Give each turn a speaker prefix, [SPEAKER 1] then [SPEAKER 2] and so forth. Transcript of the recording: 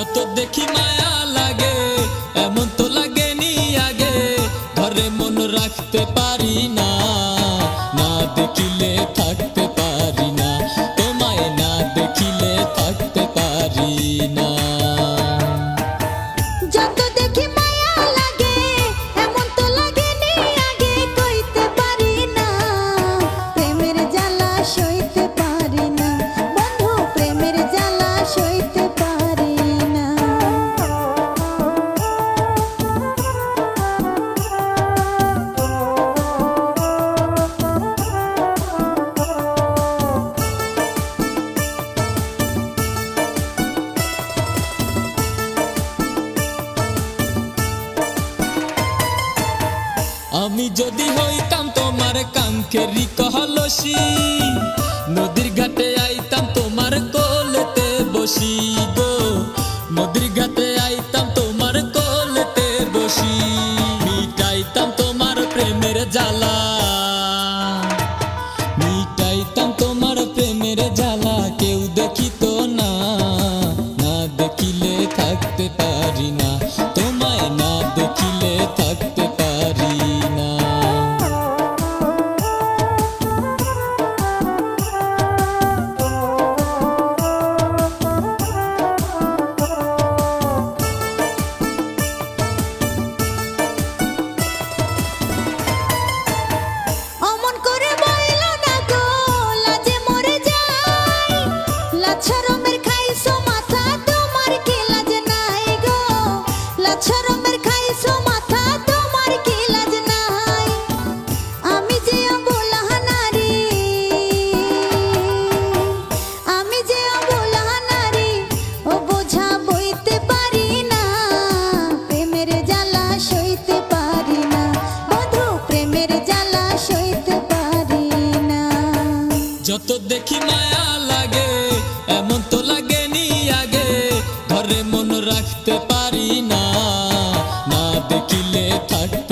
[SPEAKER 1] যত দেখি মায়া লাগে এমন তো লাগেনি আগে, ঘরে মন রাখতে পারি না, না দেখিলে থাকতে পারি না, তোমায় না দেখিলে থাকতে পারি না।
[SPEAKER 2] যত দেখি মায়া লাগে এমন তো লাগেনি আগে, কইতে পারি না প্রেমের জ্বালা সইতে পারি না, বন্ধু প্রেমের জ্বালা সইতে পারি না।
[SPEAKER 1] আমি যদি হইতাম তোমার কাঙ্ক্ষেরি কলসি, নদীর ঘাটে আইতাম তোমার কোলেতে বসি গো, নদীর ঘাটে আইতাম তোমার কোলেতে বসি, মিটাইতাম তোমার প্রেমের জ্বালা, মিটাইতাম তোমার প্রেমের জ্বালা, কেউ দেখিত না, না দেখিলে থাকতে পারি না, তোমায় না দেখিলে থাকতে পারি না।
[SPEAKER 2] অমন করে বইলো না গো লাজে মরে যাই, লাছরমের খাইছো মাথা তোমার কি লাজ নাই গো, লাছরমের খাইছো মাথা তোমার কি লাজ নাই। আমি যে অবলা নারী, আমি যে অবলা নারী, ও বোঝা বইতে পারি না, প্রেমের জ্বালা সইতে পারি না, বন্ধু প্রেমের জ্বালা সইতে পারি না।
[SPEAKER 1] যত দেখি মায়া লাগে এমন তো লাগেনি আগে, ঘরে মন রাখতে পারি না, না দেখিলে থাকতে